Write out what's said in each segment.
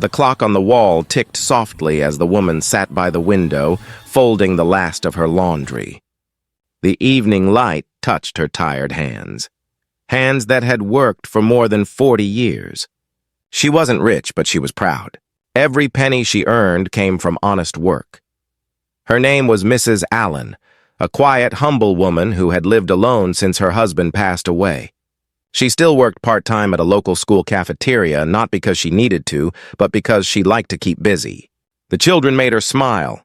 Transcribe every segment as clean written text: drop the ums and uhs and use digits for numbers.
The clock on the wall ticked softly as the woman sat by the window, folding the last of her laundry. The evening light touched her tired hands. Hands that had worked for more than 40 years. She wasn't rich, but she was proud. Every penny she earned came from honest work. Her name was Mrs. Allen, a quiet, humble woman who had lived alone since her husband passed away. She still worked part-time at a local school cafeteria, not because she needed to, but because she liked to keep busy. The children made her smile.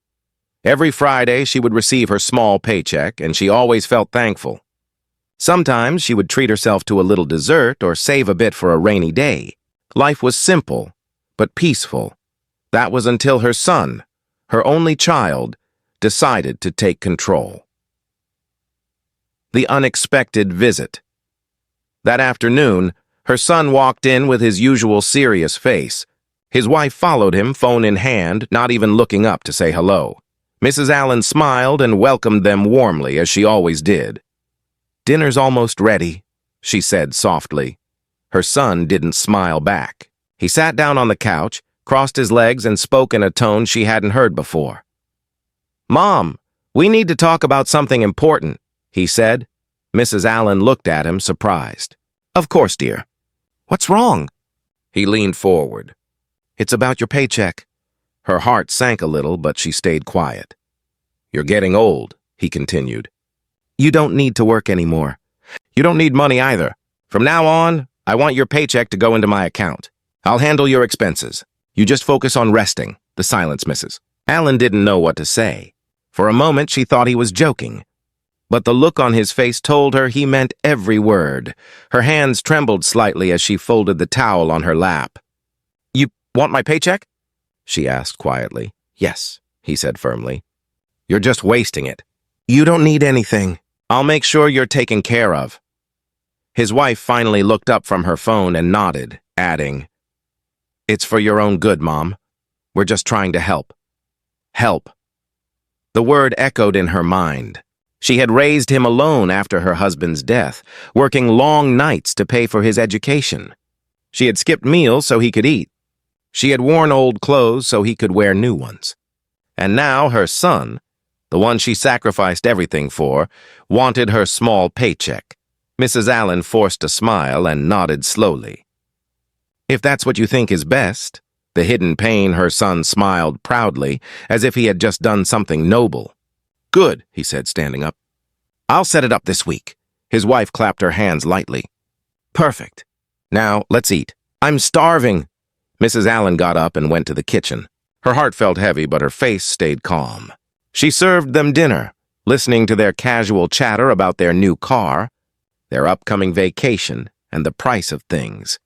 Every Friday, she would receive her small paycheck, and she always felt thankful. Sometimes she would treat herself to a little dessert or save a bit for a rainy day. Life was simple, but peaceful. That was until her son, her only child, decided to take control. The unexpected visit. That afternoon, her son walked in with his usual serious face. His wife followed him, phone in hand, not even looking up to say hello. Mrs. Allen smiled and welcomed them warmly, as she always did. "Dinner's almost ready," she said softly. Her son didn't smile back. He sat down on the couch, crossed his legs, and spoke in a tone she hadn't heard before. "Mom, we need to talk about something important," he said. Mrs. Allen looked at him, surprised. "Of course, dear. What's wrong?" He leaned forward. "It's about your paycheck." Her heart sank a little, but she stayed quiet. "You're getting old," he continued. "You don't need to work anymore. You don't need money either. From now on, I want your paycheck to go into my account. I'll handle your expenses. You just focus on resting." The silence, Mrs. Allen didn't know what to say. For a moment, she thought he was joking. But the look on his face told her he meant every word. Her hands trembled slightly as she folded the towel on her lap. "You want my paycheck?" she asked quietly. "Yes," he said firmly. "You're just wasting it." "You don't need anything. I'll make sure you're taken care of." His wife finally looked up from her phone and nodded, adding, "It's for your own good, Mom. We're just trying to help." Help. The word echoed in her mind. She had raised him alone after her husband's death, working long nights to pay for his education. She had skipped meals so he could eat. She had worn old clothes so he could wear new ones. And now her son, the one she sacrificed everything for, wanted her small paycheck. Mrs. Allen forced a smile and nodded slowly. "If that's what you think is best." The hidden pain, her son smiled proudly, as if he had just done something noble. "Good," he said, standing up. "I'll set it up this week." His wife clapped her hands lightly. "Perfect. Now, let's eat. I'm starving." Mrs. Allen got up and went to the kitchen. Her heart felt heavy, but her face stayed calm. She served them dinner, listening to their casual chatter about their new car, their upcoming vacation, and the price of things.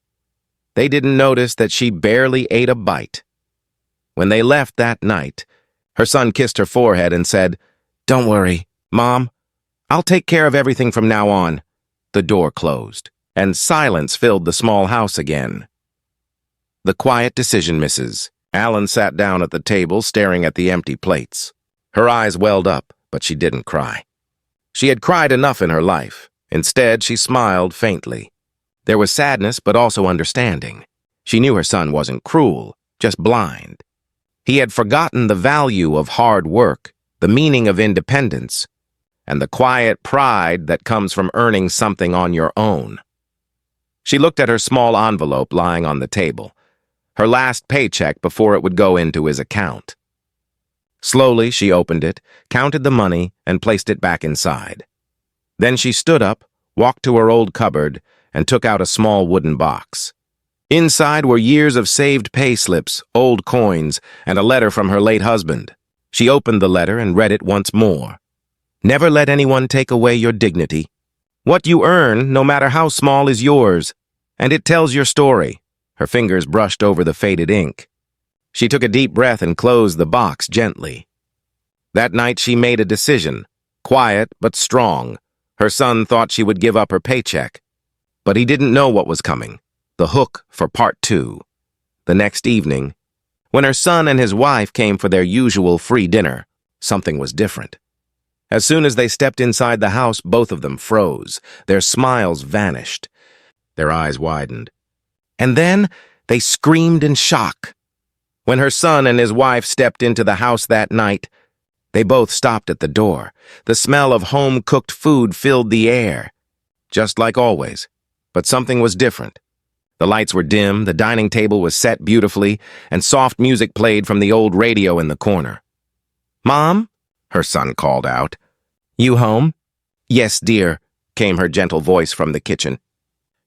They didn't notice that she barely ate a bite. When they left that night, her son kissed her forehead and said, "Don't worry, Mom. I'll take care of everything from now on." The door closed, and silence filled the small house again. The quiet decision, Mrs. Allen sat down at the table, staring at the empty plates. Her eyes welled up, but she didn't cry. She had cried enough in her life. Instead, she smiled faintly. There was sadness, but also understanding. She knew her son wasn't cruel, just blind. He had forgotten the value of hard work, the meaning of independence, and the quiet pride that comes from earning something on your own. She looked at her small envelope lying on the table, her last paycheck before it would go into his account. Slowly, she opened it, counted the money, and placed it back inside. Then she stood up, walked to her old cupboard, and took out a small wooden box. Inside were years of saved pay slips, old coins, and a letter from her late husband. She opened the letter and read it once more. "Never let anyone take away your dignity. What you earn, no matter how small, is yours, and it tells your story." Her fingers brushed over the faded ink. She took a deep breath and closed the box gently. That night she made a decision, quiet but strong. Her son thought she would give up her paycheck. But he didn't know what was coming, the hook for part 2. The next evening, when her son and his wife came for their usual free dinner, something was different. As soon as they stepped inside the house, both of them froze. Their smiles vanished. Their eyes widened. And then they screamed in shock. When her son and his wife stepped into the house that night, they both stopped at the door. The smell of home-cooked food filled the air, just like always, but something was different. The lights were dim, the dining table was set beautifully, and soft music played from the old radio in the corner. "Mom?" her son called out. "You home?" "Yes, dear," came her gentle voice from the kitchen.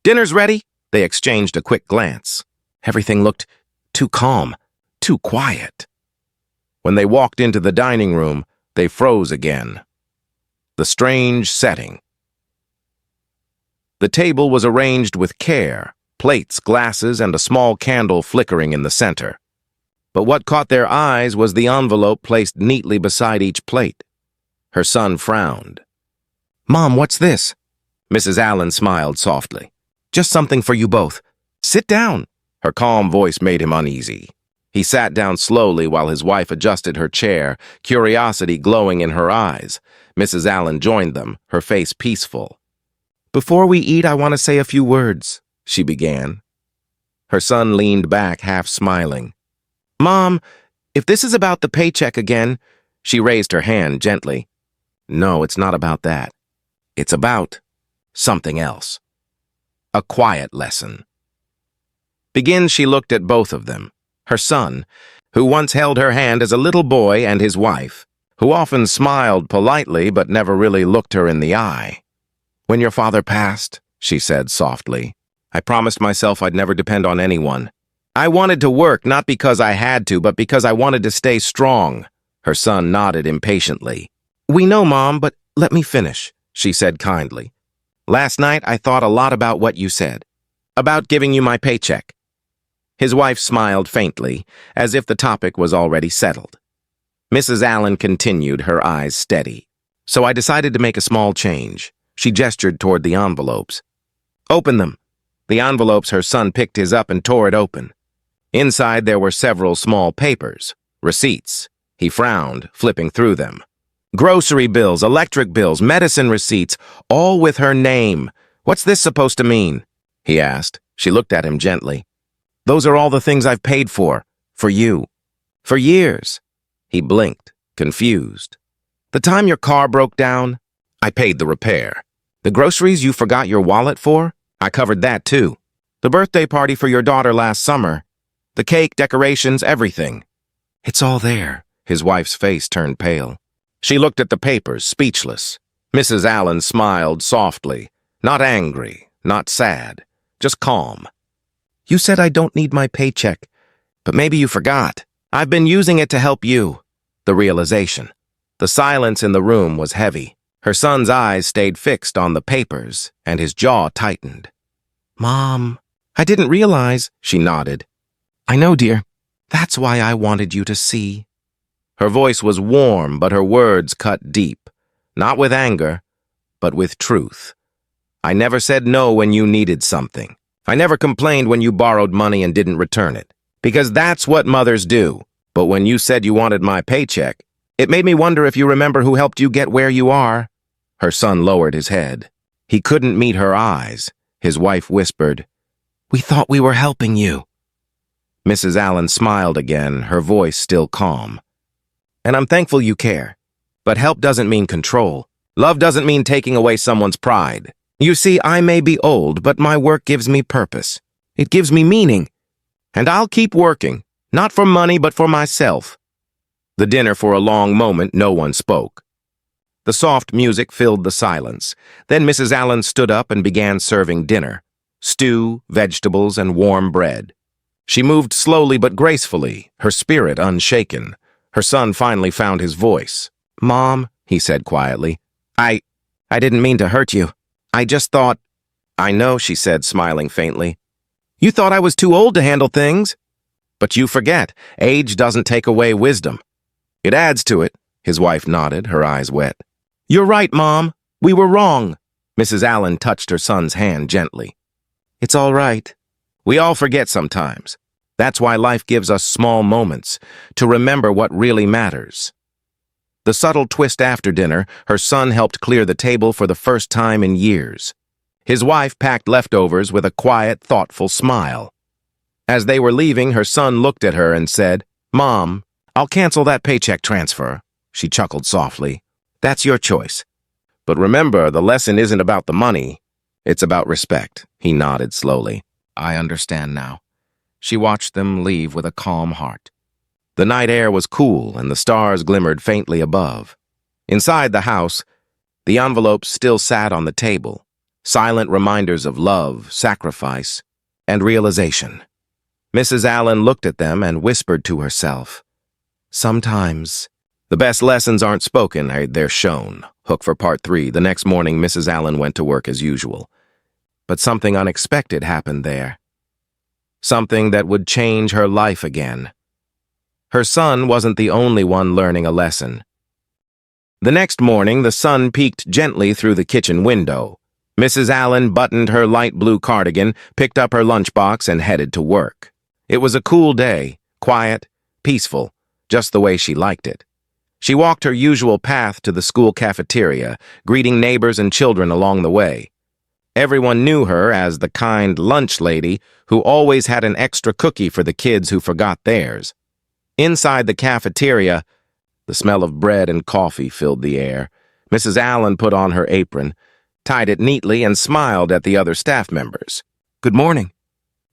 "Dinner's ready?" They exchanged a quick glance. Everything looked too calm, too quiet. When they walked into the dining room, they froze again. The strange setting. The table was arranged with care, plates, glasses, and a small candle flickering in the center. But what caught their eyes was the envelope placed neatly beside each plate. Her son frowned. "Mom, what's this?" Mrs. Allen smiled softly. "Just something for you both. Sit down." Her calm voice made him uneasy. He sat down slowly while his wife adjusted her chair, curiosity glowing in her eyes. Mrs. Allen joined them, her face peaceful. "Before we eat, I want to say a few words," she began. Her son leaned back, half smiling. "Mom, if this is about the paycheck again," she raised her hand gently. "No, it's not about that. It's about something else. A quiet lesson." She looked at both of them. Her son, who once held her hand as a little boy, and his wife, who often smiled politely but never really looked her in the eye. "When your father passed," she said softly, "I promised myself I'd never depend on anyone. I wanted to work not because I had to, but because I wanted to stay strong." Her son nodded impatiently. "We know, Mom, but let me finish," she said kindly. "Last night I thought a lot about what you said, about giving you my paycheck." His wife smiled faintly, as if the topic was already settled. Mrs. Allen continued, her eyes steady. "So I decided to make a small change." She gestured toward the envelopes. "Open them." The envelopes, her son picked his up and tore it open. Inside there were several small papers, receipts. He frowned, flipping through them. Grocery bills, electric bills, medicine receipts, all with her name. "What's this supposed to mean?" he asked. She looked at him gently. "Those are all the things I've paid for you, for years." He blinked, confused. "The time your car broke down, I paid the repair. The groceries you forgot your wallet for, I covered that too. The birthday party for your daughter last summer, the cake, decorations, everything." "It's all there." His wife's face turned pale. She looked at the papers, speechless. Mrs. Allen smiled softly, not angry, not sad, just calm. "You said I don't need my paycheck, but maybe you forgot. I've been using it to help you." The realization. The silence in the room was heavy. Her son's eyes stayed fixed on the papers, and his jaw tightened. "Mom, I didn't realize," she nodded. "I know, dear. That's why I wanted you to see." Her voice was warm, but her words cut deep. Not with anger, but with truth. "I never said no when you needed something. I never complained when you borrowed money and didn't return it, because that's what mothers do. But when you said you wanted my paycheck, it made me wonder if you remember who helped you get where you are." Her son lowered his head. He couldn't meet her eyes. His wife whispered, "We thought we were helping you." Mrs. Allen smiled again, her voice still calm. "And I'm thankful you care. But help doesn't mean control. Love doesn't mean taking away someone's pride. You see, I may be old, but my work gives me purpose. It gives me meaning. And I'll keep working, not for money, but for myself." The dinner, for a long moment, no one spoke. The soft music filled the silence. Then Mrs. Allen stood up and began serving dinner. Stew, vegetables, and warm bread. She moved slowly but gracefully, her spirit unshaken. Her son finally found his voice. "Mom," he said quietly, I didn't mean to hurt you. I just thought—" "I know," she said, smiling faintly. "You thought I was too old to handle things. But you forget, age doesn't take away wisdom. It adds to it." His wife nodded, her eyes wet. "You're right, Mom. We were wrong." Mrs. Allen touched her son's hand gently. "It's all right. We all forget sometimes. That's why life gives us small moments, to remember what really matters." The subtle twist after dinner, her son helped clear the table for the first time in years. His wife packed leftovers with a quiet, thoughtful smile. As they were leaving, her son looked at her and said, Mom, I'll cancel that paycheck transfer, she chuckled softly. That's your choice. But remember, the lesson isn't about the money. It's about respect. He nodded slowly. I understand now. She watched them leave with a calm heart. The night air was cool and the stars glimmered faintly above. Inside the house, the envelopes still sat on the table, silent reminders of love, sacrifice, and realization. Mrs. Allen looked at them and whispered to herself, sometimes the best lessons aren't spoken, they're shown. Hook for part 3. The next morning, Mrs. Allen went to work as usual. But something unexpected happened there. Something that would change her life again. Her son wasn't the only one learning a lesson. The next morning, the sun peeked gently through the kitchen window. Mrs. Allen buttoned her light blue cardigan, picked up her lunchbox, and headed to work. It was a cool day, quiet, peaceful, just the way she liked it. She walked her usual path to the school cafeteria, greeting neighbors and children along the way. Everyone knew her as the kind lunch lady who always had an extra cookie for the kids who forgot theirs. Inside the cafeteria, the smell of bread and coffee filled the air. Mrs. Allen put on her apron, tied it neatly, and smiled at the other staff members. Good morning,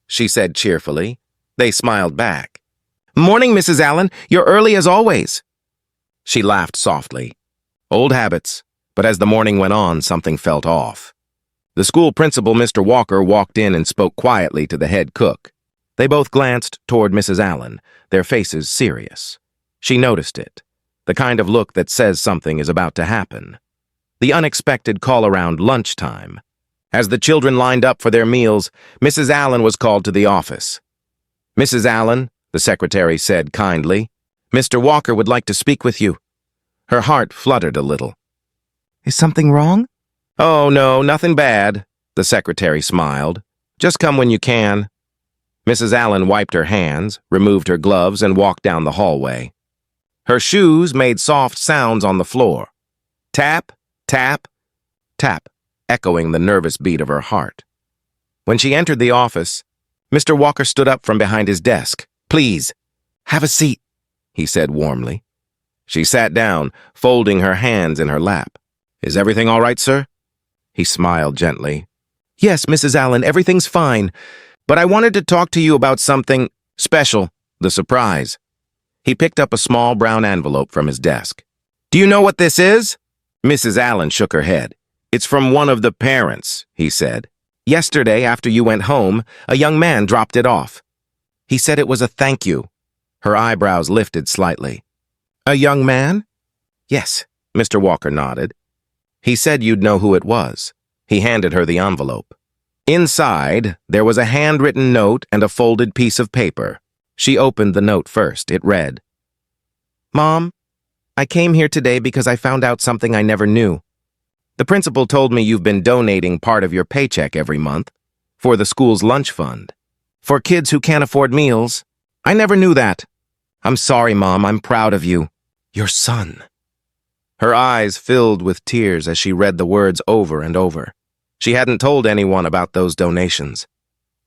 she said cheerfully. They smiled back. Morning, Mrs. Allen. You're early as always. She laughed softly. Old habits, but as the morning went on, something felt off. The school principal, Mr. Walker, walked in and spoke quietly to the head cook. They both glanced toward Mrs. Allen, their faces serious. She noticed it, the kind of look that says something is about to happen. The unexpected call around lunchtime. As the children lined up for their meals, Mrs. Allen was called to the office. Mrs. Allen, the secretary said kindly, Mr. Walker would like to speak with you. Her heart fluttered a little. Is something wrong? Oh, no, nothing bad, the secretary smiled. Just come when you can. Mrs. Allen wiped her hands, removed her gloves, and walked down the hallway. Her shoes made soft sounds on the floor. Tap, tap, tap, echoing the nervous beat of her heart. When she entered the office, Mr. Walker stood up from behind his desk. Please, have a seat, he said warmly. She sat down, folding her hands in her lap. Is everything all right, sir? He smiled gently. Yes, Mrs. Allen, everything's fine. But I wanted to talk to you about something special, the surprise. He picked up a small brown envelope from his desk. Do you know what this is? Mrs. Allen shook her head. It's from one of the parents, he said. Yesterday, after you went home, a young man dropped it off. He said it was a thank you. Her eyebrows lifted slightly. A young man? Yes, Mr. Walker nodded. He said you'd know who it was. He handed her the envelope. Inside, there was a handwritten note and a folded piece of paper. She opened the note first. It read, Mom, I came here today because I found out something I never knew. The principal told me you've been donating part of your paycheck every month for the school's lunch fund. For kids who can't afford meals. I never knew that. I'm sorry, Mom. I'm proud of you. Your son. Her eyes filled with tears as she read the words over and over. She hadn't told anyone about those donations.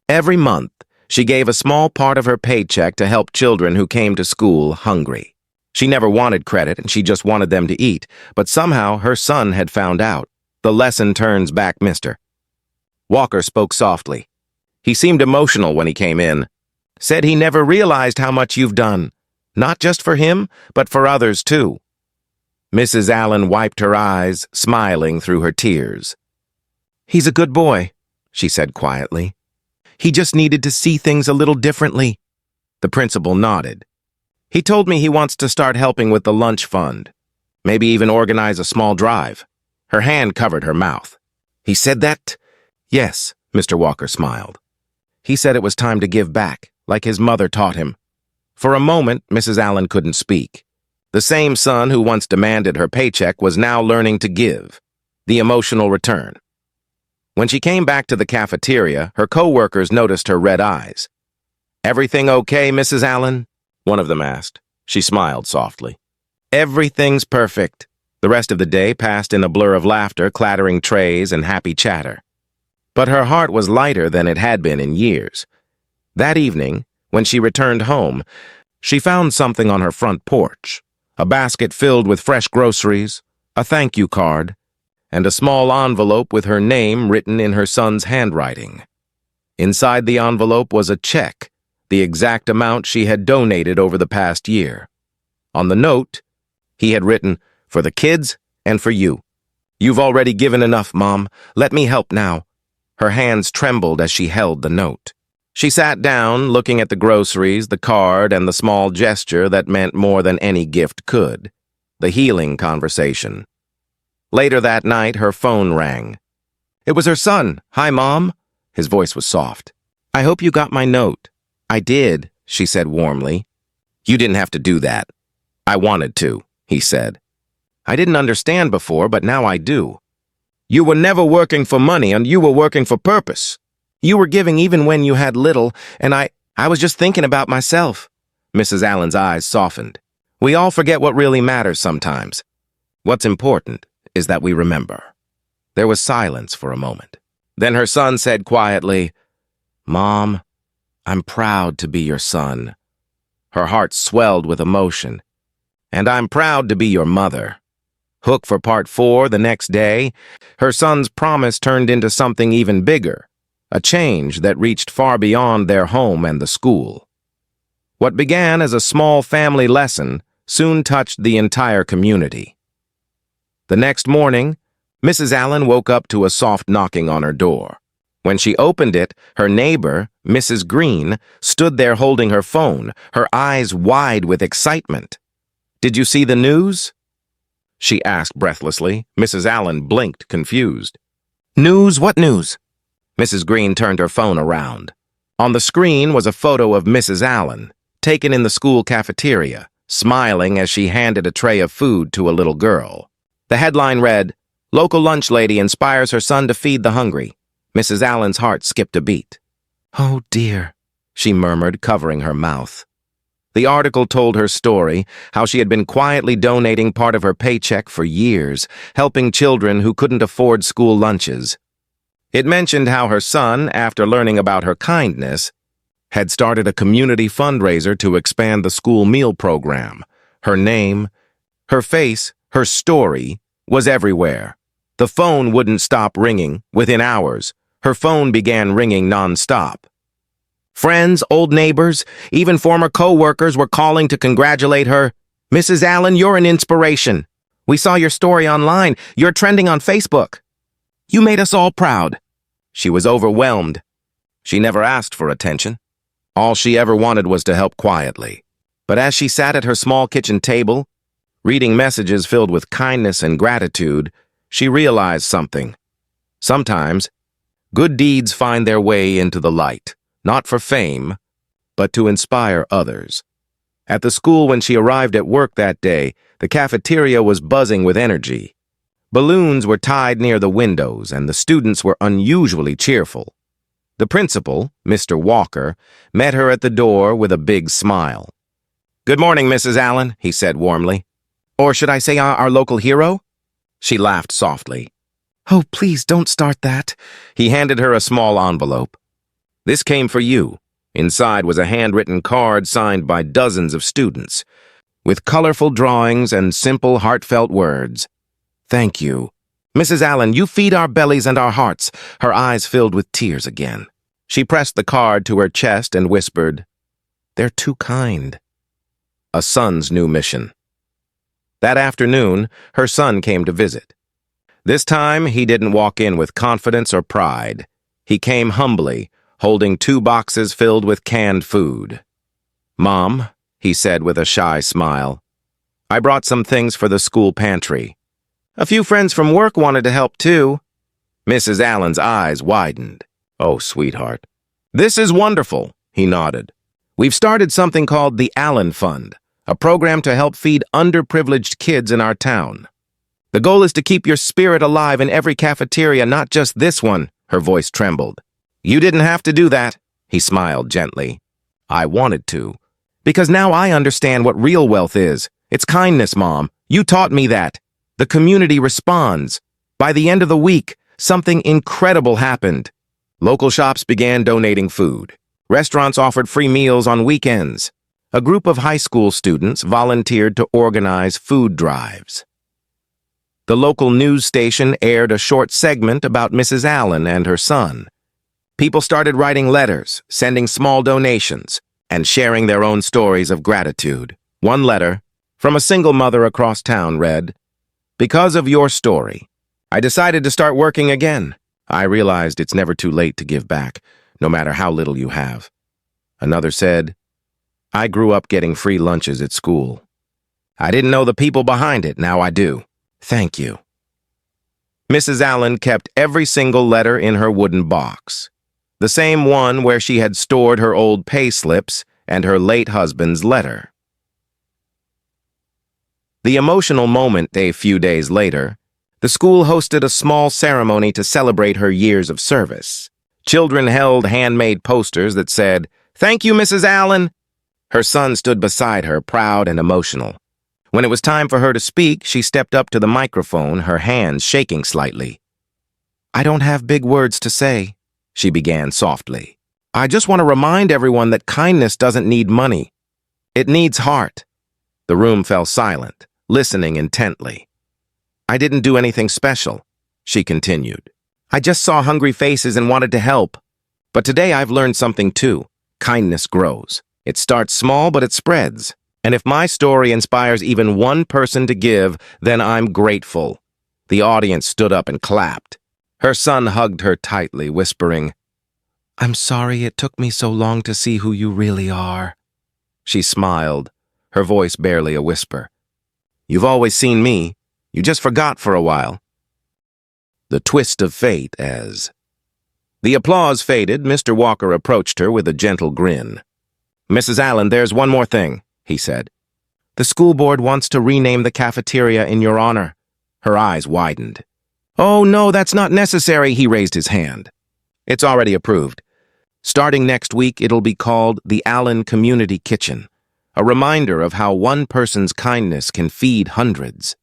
Every month, she gave a small part of her paycheck to help children who came to school hungry. She never wanted credit, and she just wanted them to eat, but somehow her son had found out. The lesson turns back, mister. Walker spoke softly. He seemed emotional when he came in. Said he never realized how much you've done. Not just for him, but for others, too. Mrs. Allen wiped her eyes, smiling through her tears. He's a good boy, she said quietly. He just needed to see things a little differently. The principal nodded. He told me he wants to start helping with the lunch fund. Maybe even organize a small drive. Her hand covered her mouth. He said that? Yes, Mr. Walker smiled. He said it was time to give back, like his mother taught him. For a moment, Mrs. Allen couldn't speak. The same son who once demanded her paycheck was now learning to give. The emotional return. When she came back to the cafeteria, her co-workers noticed her red eyes. Everything okay, Mrs. Allen? One of them asked. She smiled softly. Everything's perfect. The rest of the day passed in a blur of laughter, clattering trays, and happy chatter. But her heart was lighter than it had been in years. That evening, when she returned home, She found something on her front porch, a basket filled with fresh groceries, a thank you card, and a small envelope with her name written in her son's handwriting. Inside the envelope was a check, the exact amount she had donated over the past year. On the note, he had written, "For the kids and for you. You've already given enough, Mom. Let me help now." Her hands trembled as she held the note. She sat down, looking at the groceries, the card, and the small gesture that meant more than any gift could, the healing conversation. Later that night, her phone rang. It was her son. "Hi, Mom." His voice was soft. "I hope you got my note." "I did," she said warmly. "You didn't have to do that." "I wanted to," he said. "I didn't understand before, but now I do. You were never working for money, and you were working for purpose. You were giving even when you had little, and I was just thinking about myself." Mrs. Allen's eyes softened. "We all forget what really matters sometimes. What's important is that we remember." There was silence for a moment. Then her son said quietly, "Mom, I'm proud to be your son." Her heart swelled with emotion. "And I'm proud to be your mother." Hooked for part 4 the next day, her son's promise turned into something even bigger, a change that reached far beyond their home and the school. What began as a small family lesson soon touched the entire community. The next morning, Mrs. Allen woke up to a soft knocking on her door. When she opened it, her neighbor, Mrs. Green, stood there holding her phone, her eyes wide with excitement. "Did you see the news?" she asked breathlessly. Mrs. Allen blinked, confused. "News? What news?" Mrs. Green turned her phone around. On the screen was a photo of Mrs. Allen, taken in the school cafeteria, smiling as she handed a tray of food to a little girl. The headline read, "Local lunch lady inspires her son to feed the hungry." Mrs. Allen's heart skipped a beat. "Oh dear," she murmured, covering her mouth. The article told her story, how she had been quietly donating part of her paycheck for years, helping children who couldn't afford school lunches. It mentioned how her son, after learning about her kindness, had started a community fundraiser to expand the school meal program. Her name, her face, her story was everywhere. The phone wouldn't stop ringing. Within hours, her phone began ringing nonstop. Friends, old neighbors, even former co-workers were calling to congratulate her. "Mrs. Allen, you're an inspiration. We saw your story online. You're trending on Facebook. You made us all proud." She was overwhelmed. She never asked for attention. All she ever wanted was to help quietly. But as she sat at her small kitchen table, reading messages filled with kindness and gratitude, she realized something. Sometimes, good deeds find their way into the light, not for fame, but to inspire others. At the school when she arrived at work that day, the cafeteria was buzzing with energy. Balloons were tied near the windows, and the students were unusually cheerful. The principal, Mr. Walker, met her at the door with a big smile. "Good morning, Mrs. Allen," he said warmly. "Or should I say our local hero?" She laughed softly. "Oh, please don't start that." He handed her a small envelope. "This came for you." Inside was a handwritten card signed by dozens of students, with colorful drawings and simple, heartfelt words. "Thank you. Mrs. Allen, you feed our bellies and our hearts." Her eyes filled with tears again. She pressed the card to her chest and whispered, "They're too kind." A son's new mission. That afternoon, her son came to visit. This time, he didn't walk in with confidence or pride. He came humbly, holding 2 boxes filled with canned food. "Mom," he said with a shy smile, "I brought some things for the school pantry. A few friends from work wanted to help too." Mrs. Allen's eyes widened. "Oh, sweetheart." "This is wonderful," he nodded. "We've started something called the Allen Fund, a program to help feed underprivileged kids in our town. The goal is to keep your spirit alive in every cafeteria, not just this one." Her voice trembled. "You didn't have to do that," he smiled gently. "I wanted to. Because now I understand what real wealth is. It's kindness, Mom. You taught me that. The community responds. By the end of the week, something incredible happened. Local shops began donating food. Restaurants offered free meals on weekends. A group of high school students volunteered to organize food drives. The local news station aired a short segment about Mrs. Allen and her son. People started writing letters, sending small donations, and sharing their own stories of gratitude. One letter, from a single mother across town, read, "Because of your story, I decided to start working again. I realized it's never too late to give back, no matter how little you have." Another said, "I grew up getting free lunches at school. I didn't know the people behind it, now I do. Thank you." Mrs. Allen kept every single letter in her wooden box, the same one where she had stored her old pay slips and her late husband's letter. The emotional moment a few days later, the school hosted a small ceremony to celebrate her years of service. Children held handmade posters that said, "Thank you, Mrs. Allen." Her son stood beside her, proud and emotional. When it was time for her to speak, she stepped up to the microphone, her hands shaking slightly. "I don't have big words to say," she began softly. "I just want to remind everyone that kindness doesn't need money. It needs heart." The room fell silent, listening intently. "I didn't do anything special," she continued. "I just saw hungry faces and wanted to help. But today I've learned something too. Kindness grows. It starts small, but it spreads. And if my story inspires even one person to give, then I'm grateful." The audience stood up and clapped. Her son hugged her tightly, whispering, "I'm sorry it took me so long to see who you really are." She smiled, her voice barely a whisper. "You've always seen me. You just forgot for a while." The twist of fate as... The applause faded. Mr. Walker approached her with a gentle grin. "Mrs. Allen, there's one more thing," he said. "The school board wants to rename the cafeteria in your honor." Her eyes widened. "Oh, no, that's not necessary," he raised his hand. "It's already approved. Starting next week, it'll be called the Allen Community Kitchen, a reminder of how one person's kindness can feed hundreds."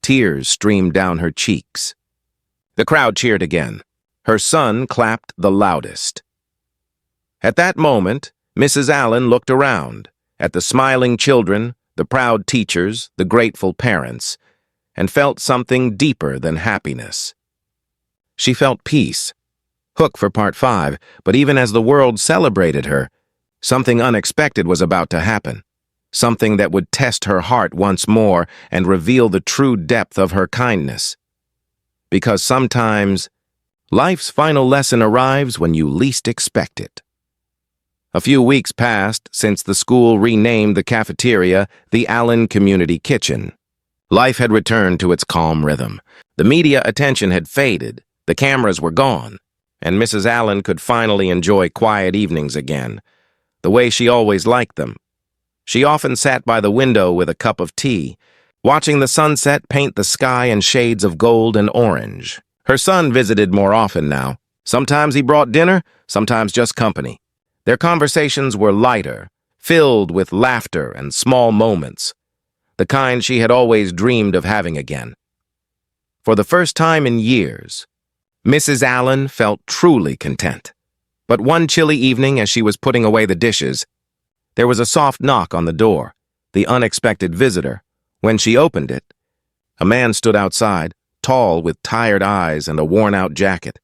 Tears streamed down her cheeks. The crowd cheered again. Her son clapped the loudest. At that moment, Mrs. Allen looked around, at the smiling children, the proud teachers, the grateful parents, and felt something deeper than happiness. She felt peace. Hook for part 5, but even as the world celebrated her, something unexpected was about to happen. Something that would test her heart once more and reveal the true depth of her kindness. Because sometimes, life's final lesson arrives when you least expect it. A few weeks passed since the school renamed the cafeteria the Allen Community Kitchen. Life had returned to its calm rhythm. The media attention had faded, the cameras were gone, and Mrs. Allen could finally enjoy quiet evenings again, the way she always liked them. She often sat by the window with a cup of tea, watching the sunset paint the sky in shades of gold and orange. Her son visited more often now. Sometimes he brought dinner, sometimes just company. Their conversations were lighter, filled with laughter and small moments, the kind she had always dreamed of having again. For the first time in years, Mrs. Allen felt truly content. But one chilly evening, as she was putting away the dishes, there was a soft knock on the door, the unexpected visitor. When she opened it, a man stood outside, tall with tired eyes and a worn-out jacket.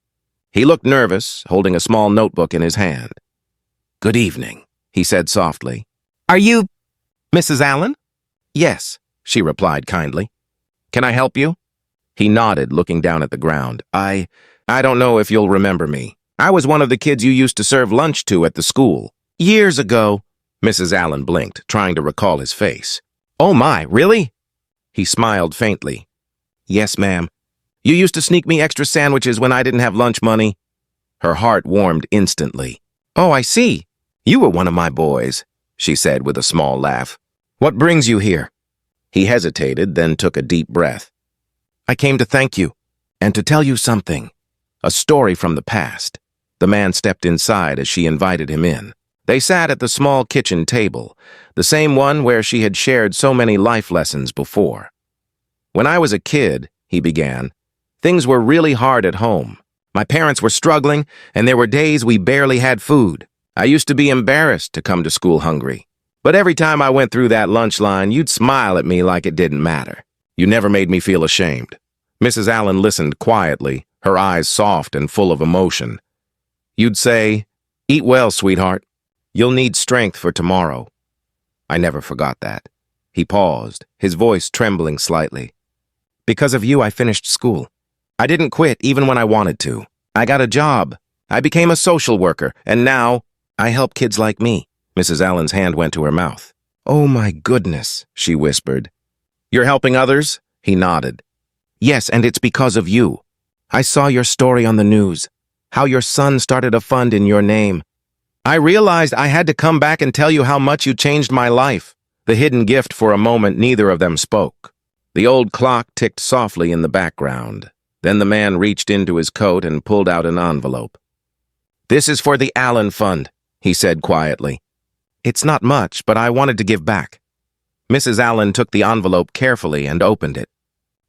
He looked nervous, holding a small notebook in his hand. "Good evening," he said softly. "Are you Mrs. Allen?" "Yes," she replied kindly. "Can I help you?" He nodded, looking down at the ground. I don't know if you'll remember me. I was one of the kids you used to serve lunch to at the school. Years ago." Mrs. Allen blinked, trying to recall his face. "Oh my, really?" He smiled faintly. "Yes, ma'am. You used to sneak me extra sandwiches when I didn't have lunch money." Her heart warmed instantly. "Oh, I see. You were one of my boys," she said with a small laugh. "What brings you here?" He hesitated, then took a deep breath. "I came to thank you, and to tell you something. A story from the past." The man stepped inside as she invited him in. They sat at the small kitchen table, the same one where she had shared so many life lessons before. "When I was a kid," he began, "things were really hard at home. My parents were struggling, and there were days we barely had food. I used to be embarrassed to come to school hungry. But every time I went through that lunch line, you'd smile at me like it didn't matter. You never made me feel ashamed. Mrs. Allen listened quietly, her eyes soft and full of emotion. You'd say, "Eat well, sweetheart. You'll need strength for tomorrow." I never forgot that. He paused, his voice trembling slightly. "Because of you, I finished school. I didn't quit even when I wanted to. I got a job. I became a social worker, and now I help kids like me." Mrs. Allen's hand went to her mouth. "Oh my goodness," she whispered. "You're helping others?" He nodded. "Yes, and it's because of you. I saw your story on the news, how your son started a fund in your name. I realized I had to come back and tell you how much you changed my life." The hidden gift. For a moment, neither of them spoke. The old clock ticked softly in the background. Then the man reached into his coat and pulled out an envelope. "This is for the Allen Fund," he said quietly. "It's not much, but I wanted to give back." Mrs. Allen took the envelope carefully and opened it.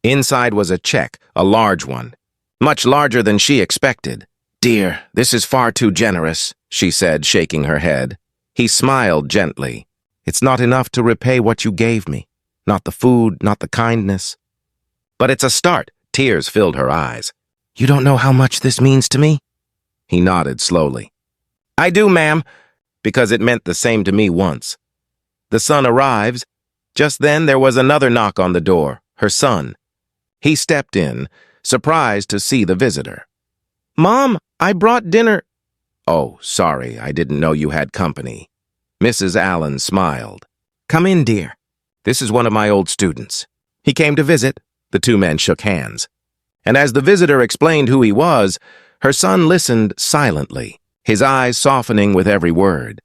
Inside was a check, a large one, much larger than she expected. "Dear, this is far too generous," she said, shaking her head. He smiled gently. "It's not enough to repay what you gave me. Not the food, not the kindness. But it's a start." Tears filled her eyes. "You don't know how much this means to me?" He nodded slowly. "I do, ma'am, because it meant the same to me once." The son arrives. Just then there was another knock on the door, her son. He stepped in, surprised to see the visitor. "Mom, I brought dinner." "Oh, sorry, I didn't know you had company." Mrs. Allen smiled. "Come in, dear. This is one of my old students. He came to visit." The two men shook hands. And as the visitor explained who he was, her son listened silently, his eyes softening with every word.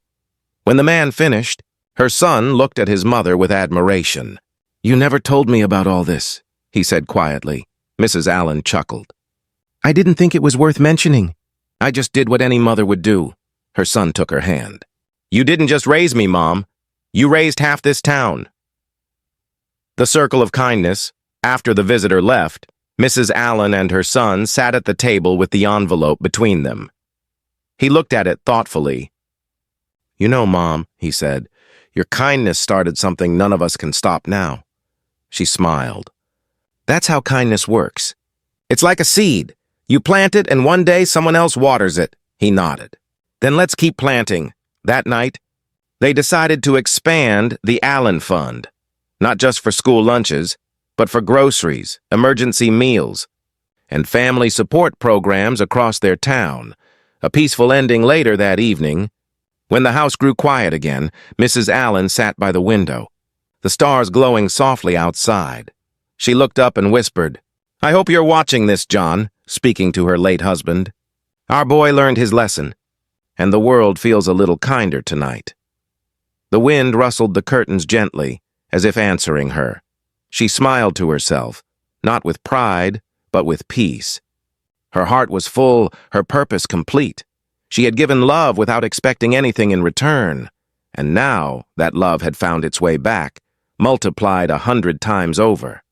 When the man finished, her son looked at his mother with admiration. "You never told me about all this," he said quietly. Mrs. Allen chuckled. "I didn't think it was worth mentioning. I just did what any mother would do." Her son took her hand. "You didn't just raise me, Mom. You raised half this town." The circle of kindness. After the visitor left, Mrs. Allen and her son sat at the table with the envelope between them. He looked at it thoughtfully. "You know, Mom," he said, "your kindness started something none of us can stop now." She smiled. "That's how kindness works. It's like a seed. You plant it and one day someone else waters it." He nodded. "Then let's keep planting." That night, they decided to expand the Allen Fund, not just for school lunches, but for groceries, emergency meals, and family support programs across their town. A peaceful ending later that evening. When the house grew quiet again, Mrs. Allen sat by the window, the stars glowing softly outside. She looked up and whispered, "I hope you're watching this, John," speaking to her late husband. "Our boy learned his lesson, and the world feels a little kinder tonight." The wind rustled the curtains gently, as if answering her. She smiled to herself, not with pride, but with peace. Her heart was full, her purpose complete. She had given love without expecting anything in return, and now that love had found its way back, multiplied 100 times over.